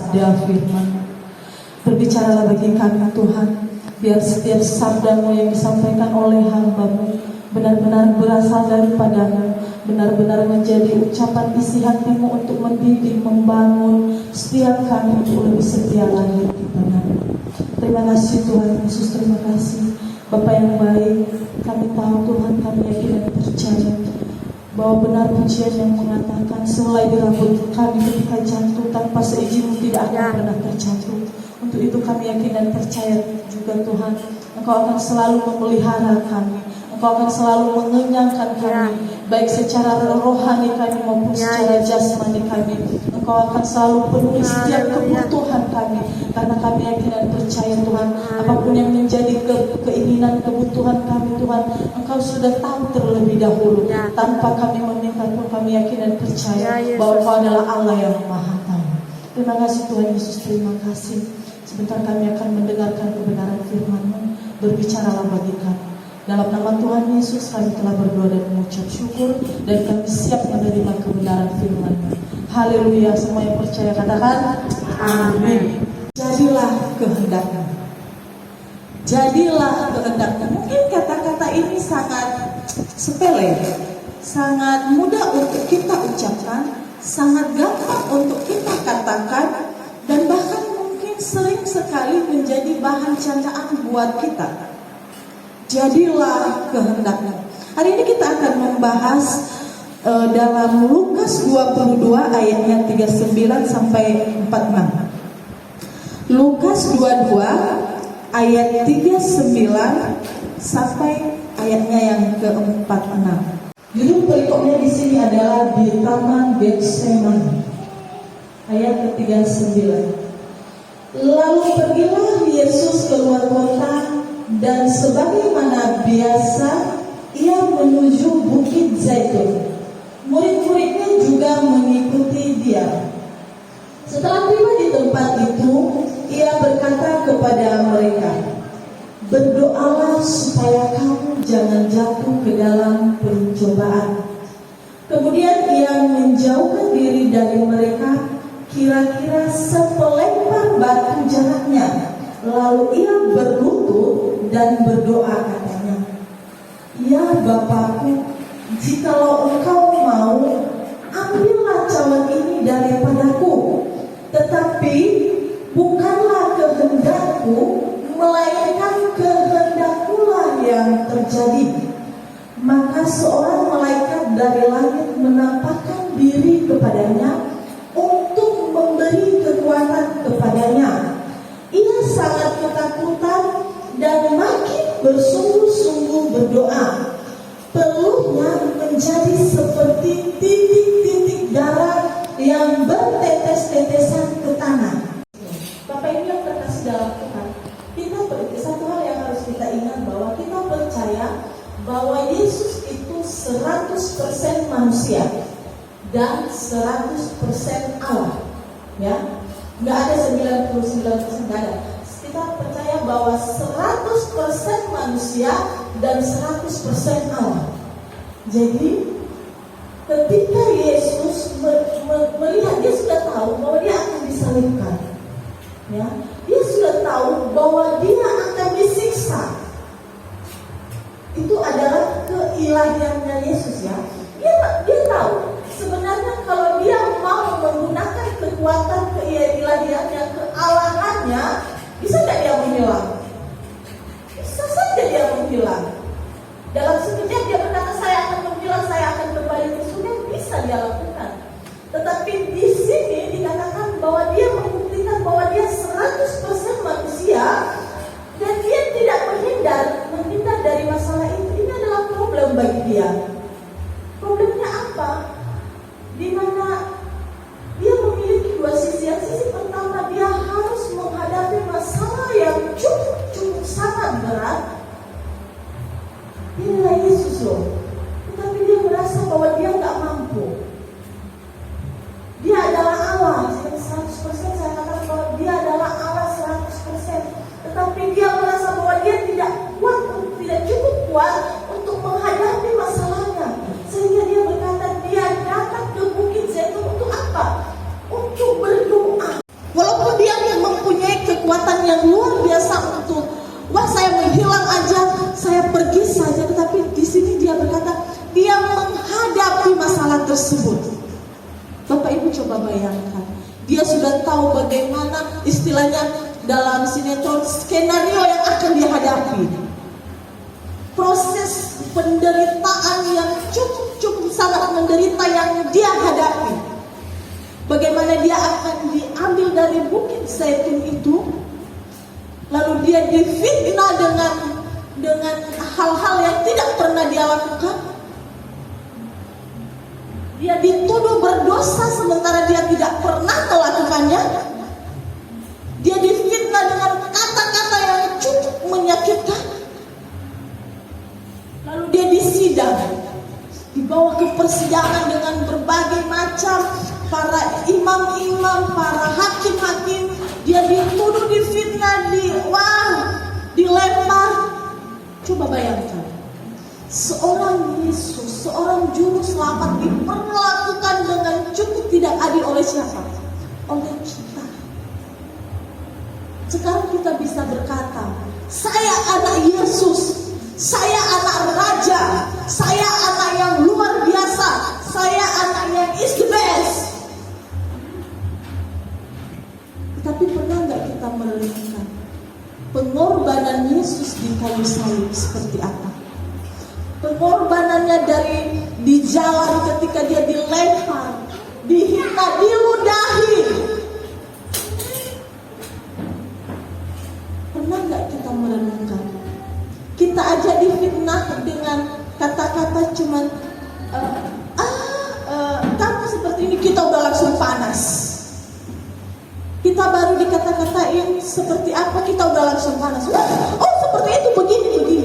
sabda firman. Berbicaralah bagi kami Tuhan, biar setiap sabda-Mu yang disampaikan oleh hamba-Mu benar-benar berasal daripadamu, benar-benar menjadi ucapan isi hati-Mu untuk mendidik, membangun setiap kami untuk lebih setia lagi kepadamu. Terima kasih Tuhan Yesus, terima kasih Bapa yang baik. Kami tahu Tuhan, kami yakin dan percaya bahwa benar pujian yang mengatakan selai di rambut kami ketika jatuh, tanpa seizin-Mu tidak akan pernah terjatuh. Untuk itu kami yakin dan percaya juga Tuhan, Engkau akan selalu memelihara kami, Engkau akan selalu mengenyangkan kami, baik secara rohani kami maupun secara jasmani kami. Engkau akan selalu penuhi setiap kebutuhan kami, karena kami yakin dan percaya Tuhan, apapun yang menjadi keinginan, kebutuhan kami Tuhan, Engkau sudah tahu terlebih dahulu. Tanpa kami meminta pun kami yakin dan percaya bahwa Engkau adalah Allah yang Maha Tahu. Terima kasih Tuhan Yesus, terima kasih. Sebentar kami akan mendengarkan kebenaran firman-Mu. Berbicaralah bagi kami. Dalam nama Tuhan Yesus kami telah berdoa dan mengucap syukur, dan kami siap menerima kebenaran firman-Mu. Haleluya. Semua yang percaya katakan amin. Jadilah kehendak-Mu. Jadilah kehendak-Mu. Mungkin kata-kata ini sangat sepele, sangat mudah untuk kita ucapkan, sangat gampang untuk kita katakan, dan bahkan mungkin sering sekali menjadi bahan candaan buat kita. Jadilah kehendak-Mu. Hari ini kita akan membahas dalam Lukas 22 ayatnya 39 sampai 46. Lukas 22 ayat 39 sampai ayatnya yang ke-46. Judul perikopnya di sini adalah di Taman Getsemani. Ayat ke-39. Lalu pergilah Yesus keluar kota, dan sebagaimana biasa ia menuju Bukit Zaitun. Murid-muridnya juga mengikuti dia. Setelah tiba di tempat itu, ia berkata kepada mereka, "Berdoalah supaya kamu jangan jatuh ke dalam pencobaan." Kemudian ia menjauhkan diri dari mereka, kira-kira sepelembar batu jaraknya. Lalu ia berlutut dan berdoa, katanya, "Ya Bapakku, jikalau Engkau mau, ambillah cawan ini daripadaku. Tetapi bukanlah kehendakku, melainkan kehendakku-lah yang terjadi." Maka seorang malaikat dari langit menampakkan diri kepadanya untuk memberi kekuatan kepadanya. Ia sangat ketakutan dan makin bersungguh-sungguh berdoa. Peluhnya menjadi seperti titik-titik darah yang bertetes-tetesan ke tanah. Bapak Ibu yang terkasih dalam Tuhan, satu hal yang harus kita ingat, bahwa kita percaya bahwa Yesus itu 100% manusia dan 100% Allah. Ya, nggak ada 99%, nggak ada. Kita percaya bahwa 100% manusia dan 100% Allah. Jadi ketika Yesus melihat, dia sudah tahu bahwa dia akan disalibkan, ya, dia sudah tahu bahwa dia akan disiksa. Itu adalah keilahiannya Yesus, ya. Dia tahu sebenarnya kalau dia mau menggunakan kekuatan keilahiannya, kealahannya, bisa nggak dia menghilang? Bisa saja dia menghilang. Dalam sekejap dia berkata, "Saya akan menghilang, saya akan kembali ke surga." Bisa dia lakukan. Tetapi di sini dikatakan bahwa dia membuktikan bahwa dia 100% manusia, dan dia tidak menghindar dari masalah itu. Ini adalah problem bagi dia. Problemnya apa? Di mana dia memiliki dua sisi. Yang sisi pertama, dia harus menghadapi masalah yang cukup sangat berat. Inilah Yesus loh. Tetapi dia merasa bahwa dia nggak mampu. Dia adalah Allah 100%. Saya katakan bahwa dia adalah Allah 100%. Tetapi dia merasa bahwa dia tidak cukup kuat untuk menghadapi masalahnya. Sehingga dia berkata, dia datang ke Bukit Zaitun untuk apa? Untuk berdoa. Walaupun tersebut. Bapak Ibu coba bayangkan, dia sudah tahu bagaimana istilahnya dalam sinetron skenario yang akan dia hadapi. Proses penderitaan yang cukup sangat menderita yang dia hadapi. Bagaimana dia akan diambil dari Bukit Zaitun itu, lalu dia difitnah dengan hal-hal yang tidak pernah dia lakukan. Dia dituduh berdosa sementara dia tidak pernah melakukannya. Dia difitnah dengan kata-kata yang cukup menyakitkan. Lalu dia disidang, dibawa ke persidangan dengan berbagai macam para imam-imam, para hakim-hakim. Dia dituduh, difitnah, dilempar. Coba bayangkan, seorang Yesus, seorang juru selamat diperlakukan dengan cukup tidak adil oleh siapa? Oleh kita. Sekarang kita bisa berkata, saya anak Yesus, saya anak raja, saya anak yang luar biasa, saya anak yang is the best. Tetapi pernah nggak kita merenungkan pengorbanan Yesus di kayu salib seperti apa? Pengorbanannya dari di jalan ketika dia dilempar, dihina, diludahi. Pernah nggak kita merenungkan? Kita aja difitnah dengan kata-kata cuman kamu seperti ini, kita udah langsung panas. Kita baru dikata-katain seperti apa, kita udah langsung panas. Oh seperti itu, begini.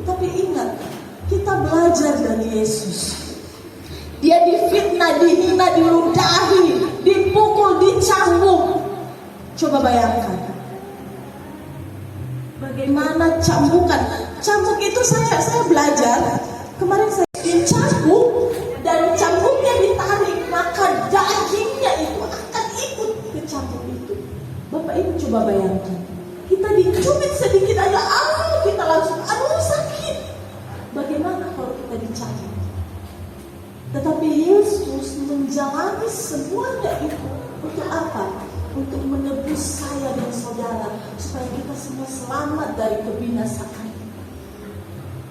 Tapi ingat, kita belajar dari Yesus. Dia difitnah, dihina, diludahi, dipukul, dicambuk. Coba bayangkan bagaimana cambukan. Cambuk itu saya belajar kemarin, saya dicambuk dan cambuknya ditarik, maka dagingnya itu akan ikut ke cambuk itu. Bapak Ibu coba bayangkan, kita dicubit sedikit aja, kita langsung sakit. Bagaimana kalau kita dicambuk? Tetapi Yesus menjalani semuanya itu untuk apa? Untuk menebus saya dan saudara, supaya kita semua selamat dari kebinasaan.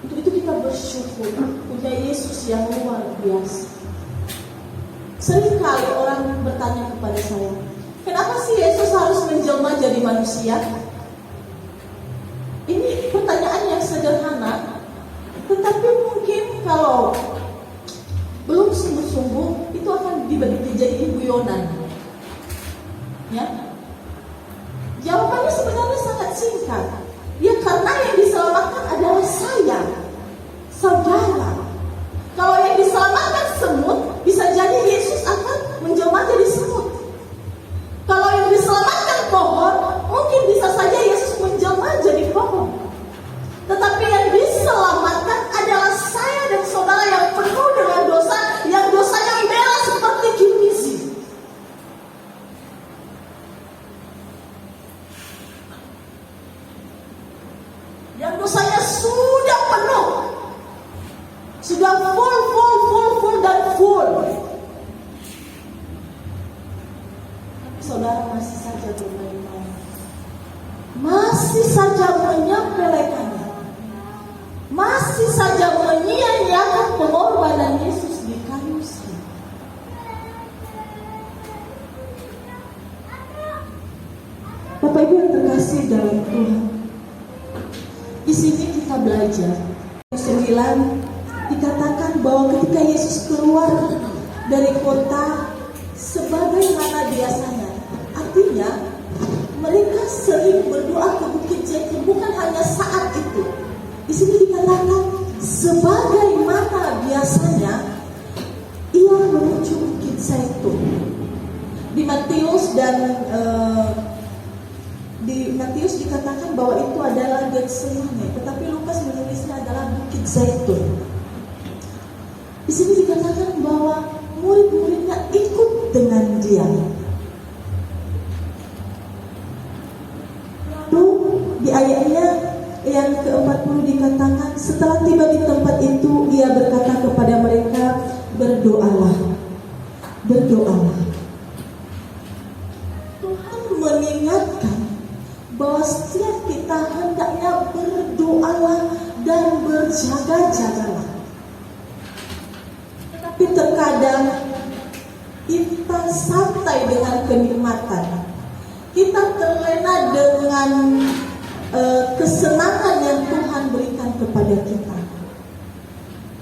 Untuk itu kita bersyukur punya Yesus yang luar biasa. Seringkali orang bertanya kepada saya, kenapa sih Yesus harus menjelma jadi manusia? Ini pertanyaan yang sederhana, tetapi mungkin kalau belum sungguh-sungguh itu akan dijadikan guyonan. Ya, jawabannya sebenarnya sangat singkat. Ya karena yang diselamatkan adalah saya, saudara. Kalau yang diselamatkan semut, bisa jadi Yesus akan menjelma jadi semut. Kalau yang diselamatkan pohon, mungkin bisa saja Yesus menjelma jadi pohon. Tetapi yang diselamatkan adalah saya dan saudara yang penuh dengan dosa, yang dosanya merah seperti kimisi. Yang dosanya sudah penuh, sudah full dan full. Tapi saudara masih saja bermain-main, masih saja menyepelekannya, masih saja menyia-nyiakan pengorbanan Yesus di kayu salib. Bapak Ibu yang terkasih dalam Tuhan, di sini kita belajar 9 dikatakan bahwa ketika Yesus keluar dari kota sebagaimana biasanya, artinya mereka sering berdoa ke Bukit Zaitun, bukan hanya saat itu. Di sini dikatakan sebagaimana biasanya ia menuju Bukit Zaitun. Di Matius Matius dikatakan bahwa itu adalah Getsemani, tetapi Lukas menulisnya adalah Bukit Zaitun. Di sini dikatakan bahwa murid-muridnya ikut dengan dia. Lalu di ayatnya yang ke-40 dikatakan, setelah tiba di tempat itu, ia berkata kepada mereka, berdoalah berdoalah. Tuhan mengingatkan bahwa setiap kita hendaknya berdoalah dan berjaga-jagalah. Tetapi terkadang kita santai dengan kenikmatan, kita terlena dengan kesenangan yang Tuhan berikan kepada kita.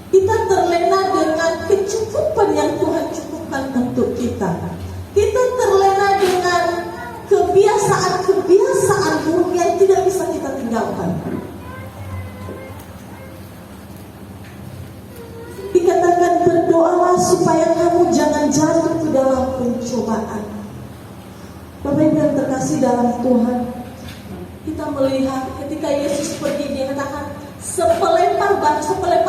Kita terlena dengan kecukupan yang Tuhan cukupkan untuk kita. Kita terlena dengan kebiasaan-kebiasaan buruk yang tidak bisa kita tinggalkan. Dikatakan berdoalah supaya kamu jangan jatuh ke dalam pencobaan. Bapak Ibu yang terkasih dalam Tuhan, kita melihat ketika Yesus pergi, dia katakan sepelempar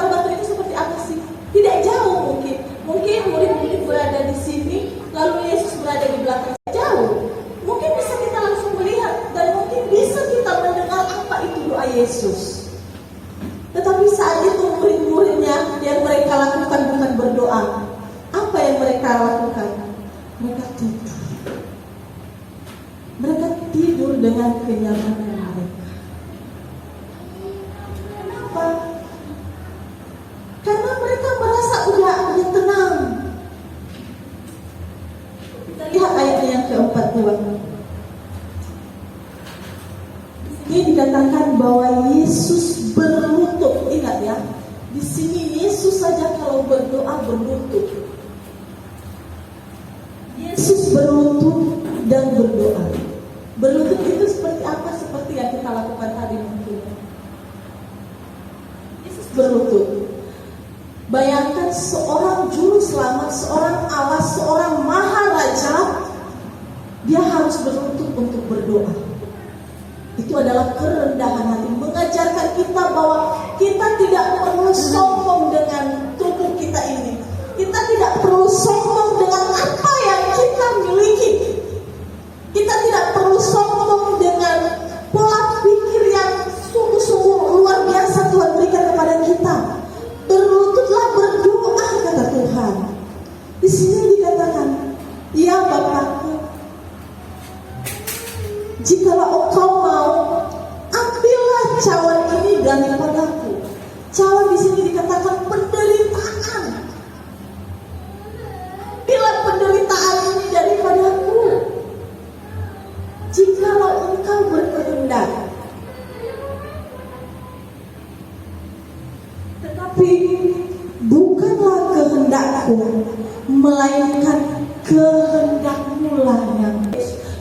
batu itu seperti apa sih? Tidak jauh mungkin murid-murid berada di sini, lalu Yesus berada di belakang. Jauh, mungkin bisa kita langsung melihat dan mungkin bisa kita mendengar apa itu doa Yesus. Tetapi saat itu murid-muridnya yang mereka lakukan bukan berdoa. Apa yang mereka lakukan? Mereka tidur. Mereka tidur dengan kenyamanan mereka. Kenapa? Karena mereka merasa udah tenang. Kita lihat ayat yang ke-42. Ini dikatakan bahwa Yesus berlutut. Ingat ya, di sini Yesus saja kalau berdoa berlutut. Yesus berlutut dan berdoa. Berlutut itu seperti apa? Seperti yang kita lakukan tadi mungkin. Yesus berlutut. Bayangkan seorang juru selamat, seorang Allah, seorang maharaja, dia harus berlutut untuk berdoa. Itu adalah kerendahan hati, mengajarkan kita bahwa kita tidak perlu sombong dengan tubuh kita ini. Kita tidak perlu sombong dengan apa yang kita miliki. Kita tidak perlu sombong dengan pola pikir yang sungguh-sungguh luar biasa Tuhan berikan kepada kita. Berlututlah berdoa, kata Tuhan. Di sini dikatakan, ya Bapakku, jikalau engkau mau, ambillah cawan ini daripadaku. Cawan di sini dikatakan penderitaan. Ambillah penderitaan ini daripadaku. Jikalau engkau berkehendak. Tetapi bukanlah kehendakku, melainkan kehendakmu lah yang.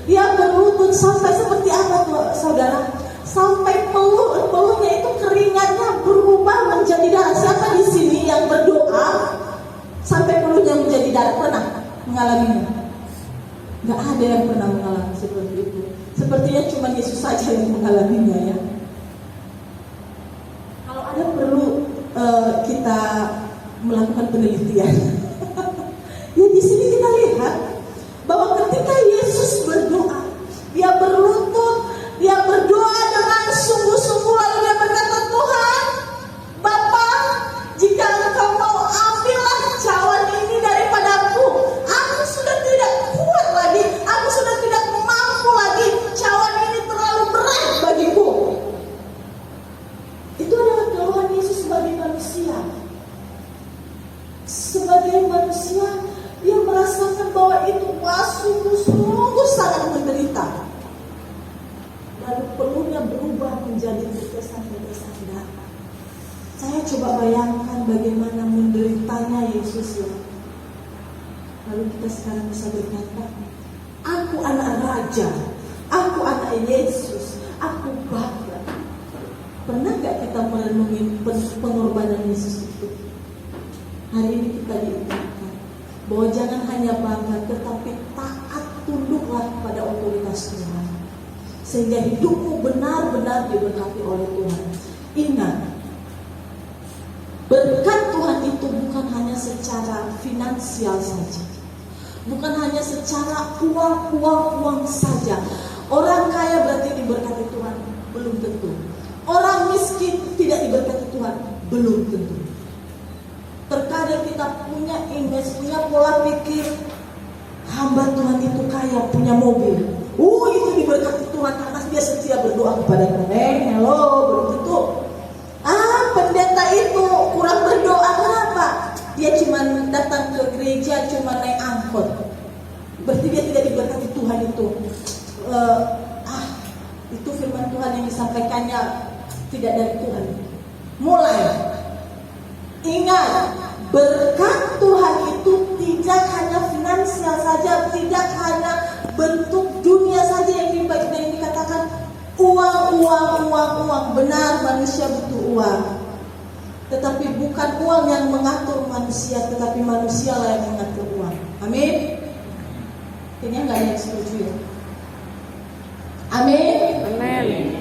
Dia berlutut sampai seperti apa tuh, saudara? Sampai peluhnya itu keringatnya berubah menjadi darah. Siapa di sini yang berdoa sampai peluhnya menjadi darah? Pernah mengalaminya? Gak ada yang pernah mengalami seperti itu. Sepertinya cuma Yesus saja yang mengalaminya ya. Kalau ada perlu kita melakukan penelitian. Ya di sini kita lihat bahwa ketika Yesus berdoa, dia berlutut, dia berdoa dengan sungguh-sungguh, lalu dia berkata, Tuhan, Bapa, jika engkau mau, ambillah cawan ini daripadaku. Aku sudah tidak kuat lagi, aku sudah tidak mampu lagi, cawan ini terlalu berat bagiku. Itu adalah keluhan Yesus sebagai manusia. Sebagai manusia, dia merasakan bahwa itu sungguh-sungguh sangat menderita. Lalu peluhnya berubah menjadi tetesan-tetesan darah. Saya coba bayangkan bagaimana menderitanya Yesus ya. Lalu kita sekarang bisa berkata, aku anak raja, aku anak Yesus, aku bangga. Pernah gak kita merenungi pengorbanan Yesus itu? Hari ini kita diingatkan bahwa jangan hanya bangga, tetapi taat, tunduklah kepada otoritas Tuhan, sehingga hidupmu benar-benar diberkati oleh Tuhan. Ingat, berkat Tuhan itu bukan hanya secara finansial saja, bukan hanya secara uang saja. Orang kaya berarti diberkati Tuhan? Belum tentu. Orang miskin tidak diberkati Tuhan? Belum tentu. Terkadang kita punya image, punya pola pikir hamba Tuhan itu kaya, punya mobil. Itu diberkati Tuhan karena dia setia berdoa kepada Tuhan. Halo, belum tentu. Pendeta itu kurang berdoa, kenapa? Dia cuma datang ke gereja, cuma naik angkot. Berarti dia tidak diberkati Tuhan itu. Itu firman Tuhan yang disampaikannya tidak dari Tuhan. Mulai ingat, berkat Tuhan itu tidak hanya finansial saja, tidak hanya bentuk dunia saja yang dikatakan uang. Benar, manusia butuh uang. Tetapi bukan uang yang mengatur manusia, tetapi manusialah yang mengatur uang. Amin. Kayaknya nggak ada yang setuju ya. Amin. Amin.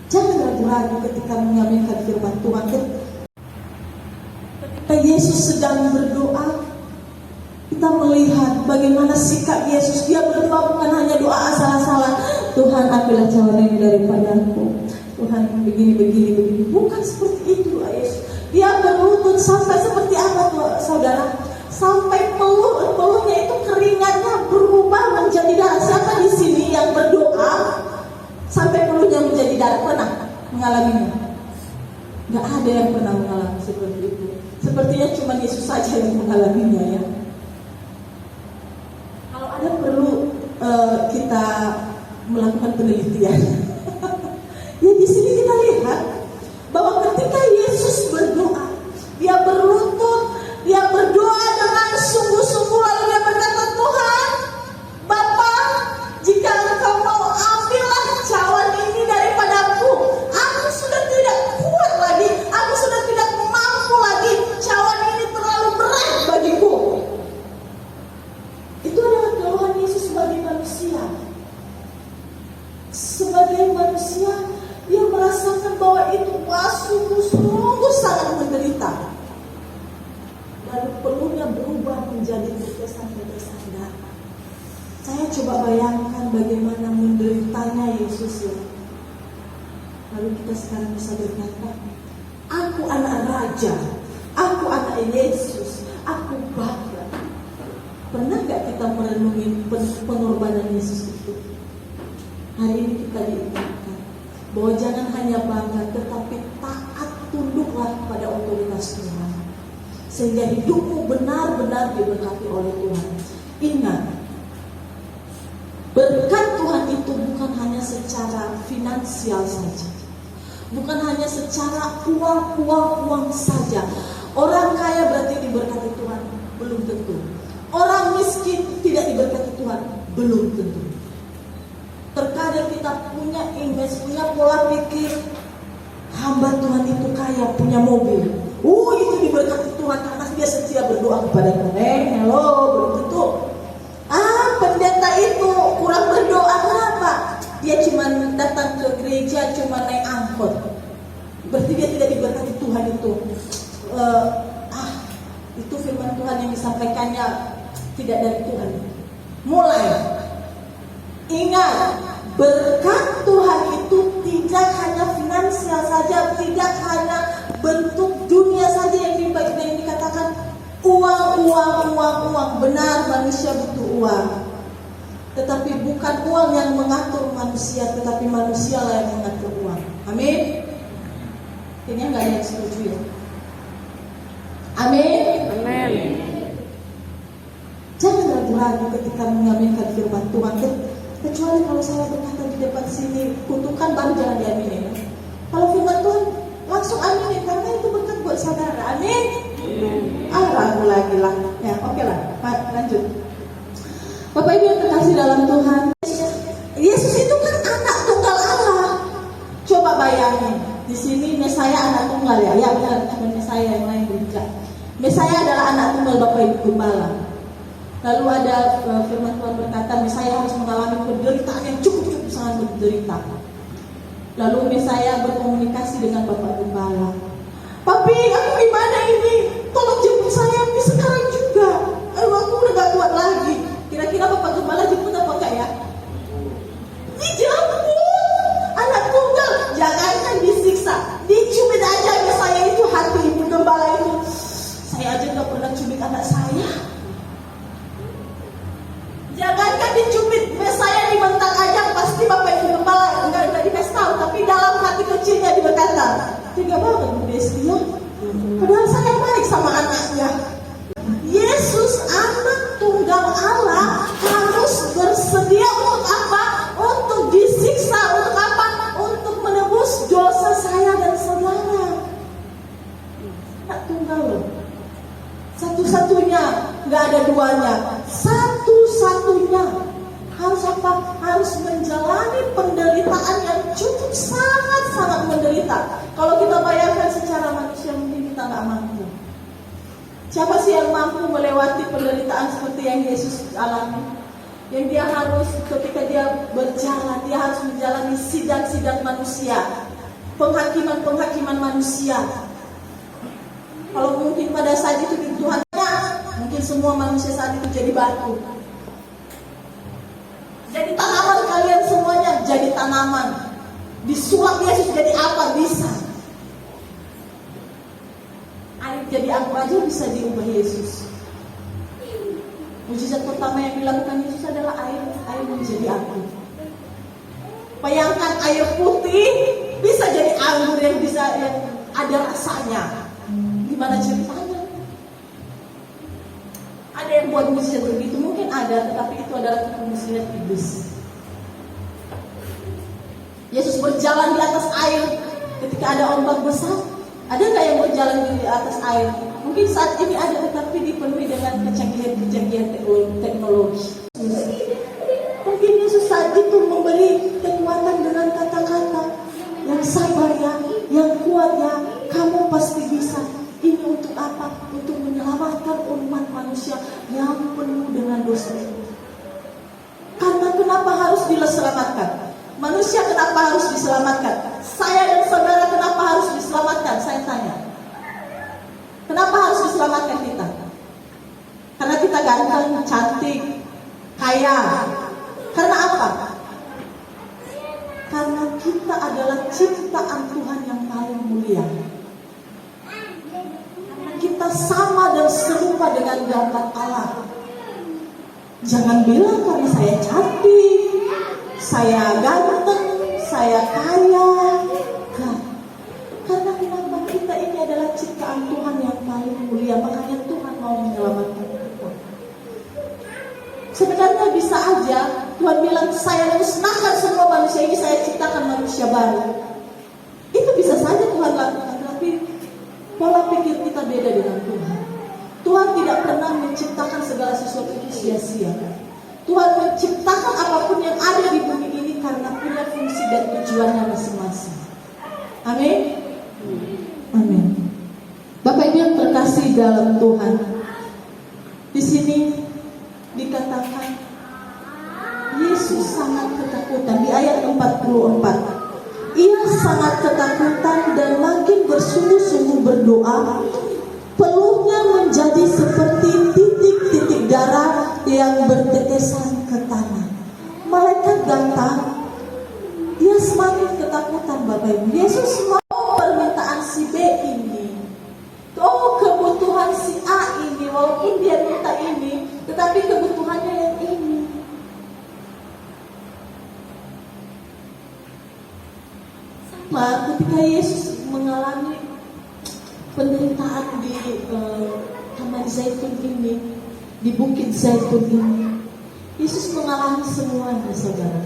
Jangan ragu-ragu ketika mengaminkan firman Tuhan. Ketika Yesus sedang berdoa, kita melihat bagaimana sikap Yesus. Dia berdoa bukan hanya doa asal-asalan, Tuhan ambillah cawan ini daripadaku, Tuhan begini. Bukan seperti itu doa Yesus. Dia berlutut sampai seperti apa saudara? Sampai pelutnya itu keringatnya berubah menjadi darah. Siapa di sini yang berdoa sampai pelutnya menjadi darah? Pernah mengalaminya? Gak ada yang pernah mengalami seperti itu. Sepertinya cuma Yesus saja yang mengalaminya ya. Kalau ada perlu kita melakukan penelitian. Ya di sini kita lihat bahwa ketika Yesus berdoa, dia berlutut, dia berdoa dengan sungguh-sungguh, lalu dia berkata, Tuhan, Bapa, jika Engkau mau, ambillah cawan ini daripadaku. Aku sudah tidak kuat lagi, aku sudah tidak mampu lagi, cawan ini terlalu berat bagiku. Itu adalah keluhan Yesus sebagai manusia. Sebagai manusia, dia merasakan bahwa itu sungguh-sungguh sangat menderita. Lalu peluhnya berubah menjadi tetesan-tetesan darah. Saya coba bayangkan bagaimana menderitanya Yesus ya. Lalu kita sekarang bisa berkata, aku anak raja, aku anak Yesus, aku bangga. Pernah gak kita merenungi pengorbanan Yesus itu? Hari ini kita diingatkan bahwa jangan hanya bangga, tetapi taat, tunduklah pada otoritas Tuhan, sehingga hidupmu benar-benar diberkati oleh Tuhan. Ingat, berkat Tuhan itu bukan hanya secara finansial saja, bukan hanya secara uang saja. Orang kaya berarti diberkati Tuhan? Belum tentu. Orang miskin tidak diberkati Tuhan? Belum tentu. Terkadang kita punya image, punya pola pikir, hamba Tuhan itu kaya, punya mobil. Itu diberkati Tuhan karena dia setia berdoa kepada Tuhan. Halo, belum tentu. Pendeta itu kurang berdoa, kenapa? Dia cuma datang ke gereja, cuma naik angkot. Berarti dia tidak diberkati Tuhan itu. Itu firman Tuhan yang disampaikannya tidak dari Tuhan. Mulai ingat, berkat Tuhan itu tidak hanya finansial saja, tidak hanya bentuk dunia saja yang dikatakan uang. Benar, manusia butuh uang. Tetapi bukan uang yang mengatur manusia, tetapi manusialah yang mengatur uang. Amin. Kayaknya nggak ada yang setuju ya. Amin. Amin. Jangan ragu-ragu ketika mengaminkan firman Tuhan. Kecuali kalau saya berkata di depan sini, kutukan baru jangan diaminin. Kalau firman Tuhan langsung aminin, karena itu berkat buat saudara. Amin. Ragu lagi lah. Ya, oke lah. Lanjut. Bapak Ibu yang terkasih dalam Tuhan, Yesus itu kan anak tunggal Allah. Coba bayangin, di sini Mesaya anak tunggal ya. Ya benar, bukan Mesaya yang lain juga. Mesaya adalah anak tunggal Bapak Ibu Gembala. Lalu ada firman Tuhan berkata, Mesaya harus mengalami penderitaan yang cukup sangat menderita. Lalu Mesaya berkomunikasi dengan Bapak Gembala. Papi, aku gimana ini? Tolong jemput saya sekarang juga. Aku udah gak kuat lagi. Kira-kira Bapak Gembala jemput apa enggak ya? Dijemput. Anak tunggal, jangankan disiksa, dicubit aja Mesaya itu, hati Ibu Gembala itu. Saya aja gak pernah cubit anak saya. Tega banget Bu Desti ya. Padahal saya baik sama anaknya. Yesus anak tunggal Allah harus bersedia untuk apa? Untuk disiksa, untuk apa? Untuk menebus dosa saya dan saudara. Anak tunggal loh. Satu-satunya, nggak ada duanya. Satu-satunya. Harus apa? Harus menjalani penderitaan yang cukup sangat-sangat menderita. Kalau kita bayangkan secara manusia mungkin kita nggak mampu. Siapa sih yang mampu melewati penderitaan seperti yang Yesus alami? Yang dia harus ketika dia berjalan, dia harus menjalani sidang-sidang manusia, penghakiman-penghakiman manusia. Kalau mungkin pada saat itu di Tuhan, mungkin semua manusia saat itu jadi batu. Jadi tanaman kalian semuanya jadi tanaman. Disulap Yesus jadi apa? Bisa. Air jadi anggur aja bisa diubah Yesus. Mujizat pertama yang dilakukan Yesus adalah air menjadi anggur. Bayangkan air putih bisa jadi anggur yang ada rasanya. Gimana ceritanya? Ada yang buat mujizat begitu, mungkin ada, tetapi itu adalah mujizat iblis. Yesus berjalan di atas air ketika ada ombak besar. Ada nggak yang berjalan di atas air? Mungkin saat ini ada, tetapi dipenuhi dengan kecanggihan teknologi. Mungkin Yesus saat itu memberi kekuatan dengan kata-kata yang sabar ya, yang kuat ya, kamu pasti bisa. Ini untuk apa? Untuk menyelamatkan umat manusia yang penuh dengan dosa. Karena kenapa harus diselamatkan? Manusia kenapa harus diselamatkan? Saya dan saudara kenapa harus diselamatkan? Saya tanya. Kenapa harus diselamatkan kita? Karena kita ganteng, cantik, kaya. Karena apa? Karena kita adalah ciptaan Tuhan yang paling mulia. Kita sama dan serupa dengan gambar Allah. Jangan bilang karena saya cantik, saya ganteng, saya kaya. Karena kenapa? Kita ini adalah ciptaan Tuhan yang paling mulia. Makanya Tuhan mau menyelamatkan kita. Sebenarnya bisa aja Tuhan bilang, saya musnahkan semua manusia ini, saya ciptakan manusia baru. Itu bisa saja Tuhan lakukan. Tapi pola pikir kita beda dengan Tuhan. Tuhan tidak pernah menciptakan segala sesuatu itu sia-sia. Tuhan menciptakan apapun yang ada di bumi ini karena punya fungsi dan tujuannya masing-masing. Amin. Amin. Bapak Ibu yang terkasih dalam Tuhan, di sini dikatakan Yesus sangat ketakutan di ayat 44. Ia sangat ketakutan dan makin bersungguh-sungguh berdoa. Peluhnya menjadi seperti titik-titik darah yang bertetesan ke tanah. Malaikat datang, dia semakin ketakutan Bapak Ibu. Yesus mau permintaan si B ini, kebutuhan si A ini, walaupun dia minta ini, tetapi kebutuhannya yang ini. Ketika Yesus mengalami penderitaan di Taman Zaitun ini, di Bukit Zaitun ini, Yesus mengalami semuanya, saudara.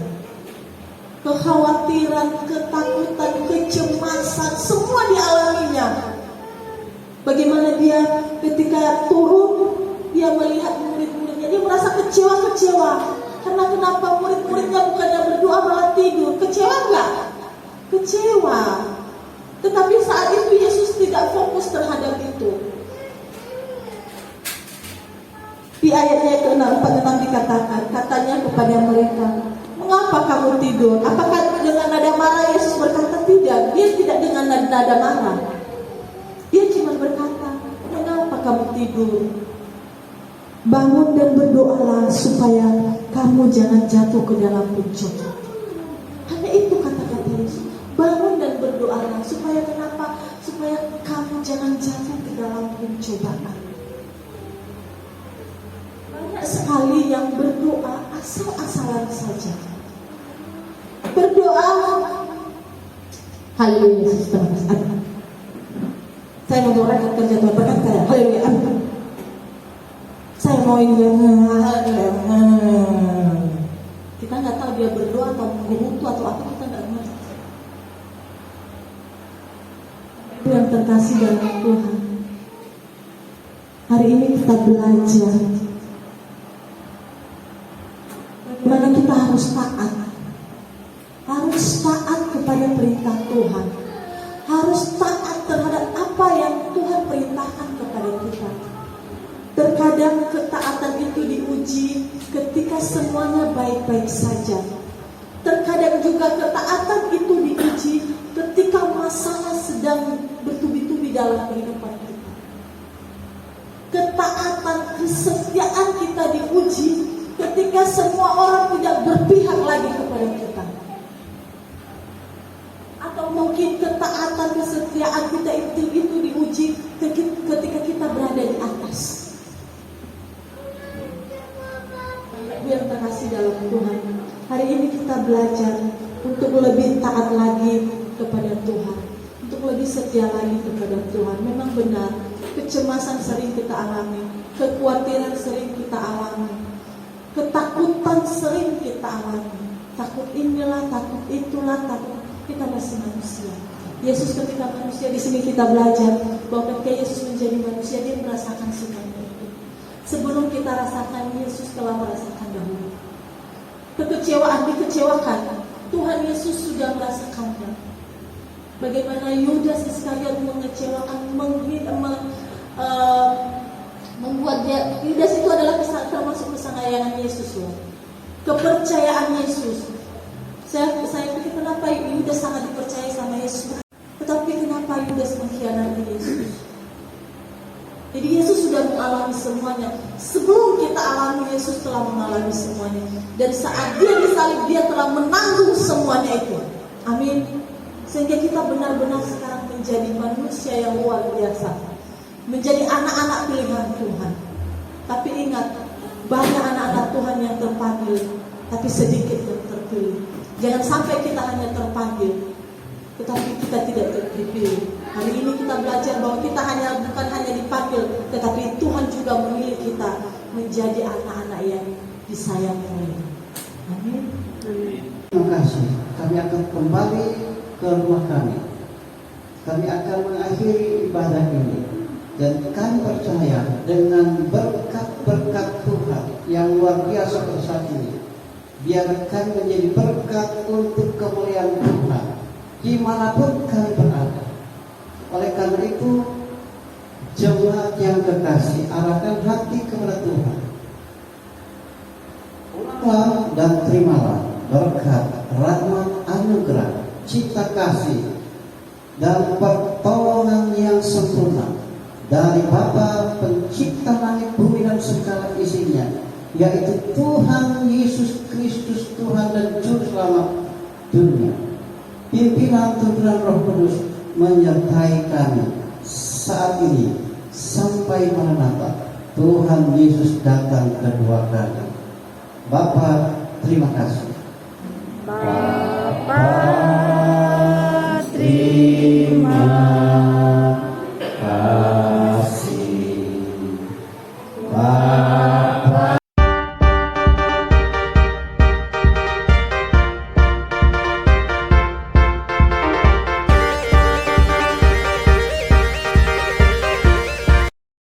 Kekhawatiran, ketakutan, kecemasan, semua dialaminya. Bagaimana dia ketika turun, dia melihat murid-muridnya, dia merasa kecewa. Karena kenapa murid-muridnya bukannya berdoa malah tidur? Kecewa enggak? Kecewa. Tetapi saat itu Yesus tidak fokus terhadap itu. Di ayatnya ke-46 dikatakan, katanya kepada mereka, mengapa kamu tidur? Apakah dengan nada marah? Yesus berkata tidak. Dia tidak dengan nada marah. Dia cuma berkata, mengapa kamu tidur? Bangun dan berdoalah supaya kamu jangan jatuh ke dalam pencobaan. Hanya itu kata-kata Yesus. Bangun dan berdoalah supaya kenapa? Supaya kamu jangan jatuh ke dalam pencobaan. Banyak sekali yang berdoa asal-asalan saja. Berdoa, haleluya, berkat kerja Tuhan, berkat karya. Haleluya. Amin. Saya mau ini. Kita nggak tahu dia berdoa atau mengutu atau apa, kita nggak ngerti. Itu yang terkasih dalam Tuhan. Hari ini kita belajar bagaimana kita harus taat kepada perintah Tuhan, harus taat terhadap apa yang Tuhan perintahkan kepada kita. Terkadang ketaatan itu diuji ketika semuanya baik-baik saja. Terkadang juga ketaatan itu diuji ketika masalah sedang bertubi-tubi dalam kehidupan kita. Ketaatan, kesetiaan kita diuji ketika semua orang tidak berpihak lagi kepada kita. Atau mungkin ketaatan, kesetiaan kita itu diuji ketika kita berada di atas. Yang terkasih dalam Tuhan, hari ini kita belajar untuk lebih taat lagi kepada Tuhan, untuk lebih setia lagi kepada Tuhan. Memang benar, kecemasan sering kita alami, kekhawatiran sering kita alami, ketakutan sering kita alami. Takut inilah, takut itulah, takut. Kita masih manusia. Yesus ketika manusia, di sini kita belajar bahwa ketika Yesus menjadi manusia, dia merasakan semuanya itu. Sebelum kita rasakan, Yesus telah merasakan dahulu. Kekecewaan, dikecewakan, Tuhan Yesus sudah merasakannya. Bagaimana Yudas Iskariot mengecewakan, membuat dia. Yudas itu adalah termasuk kesengayangan Yesus, loh. Kepercayaan Yesus. Saya pikir kenapa Yudas sangat dipercaya sama Yesus, tetapi kenapa Yudas mengkhianati Yesus? Jadi Yesus sudah mengalami semuanya. Sebelum kita alami, Yesus telah mengalami semuanya. Dan saat dia disalib, dia telah menanggung semuanya itu. Amin. Sehingga kita benar-benar sekarang menjadi manusia yang luar biasa, menjadi anak-anak pilihan Tuhan. Tapi ingat, banyak anak-anak Tuhan yang terpanggil, tapi sedikit yang terpilih. Jangan sampai kita hanya terpanggil, tetapi kita tidak terpilih. Hari ini kita belajar bahwa kita bukan hanya dipanggil, tetapi Tuhan juga memilih kita menjadi anak-anak yang disayang oleh. Amin. Terima kasih. Kami akan kembali ke rumah kami. Kami akan mengakhiri ibadah ini, dan kami percaya dengan berkat-berkat Tuhan yang luar biasa saat ini, biarkan menjadi berkat untuk kemuliaan Tuhan dimanapun kami berada. Oleh karena itu, jemaat yang kekasih, arahkan hati kepada Tuhan. Ulanglah dan terimalah berkat, rahmat, anugerah, cita kasih, dan pertolongan yang sempurna dari Bapa Pencipta langit bumi dan segala isinya, yaitu Tuhan Yesus Kristus, Tuhan dan Juru Selamat dunia. Pimpinan Tuhan Roh Kudus menyertai kami saat ini sampai Maranatha, Tuhan Yesus datang kedua kali. Bapa, terima kasih. Bapa, terima kasih.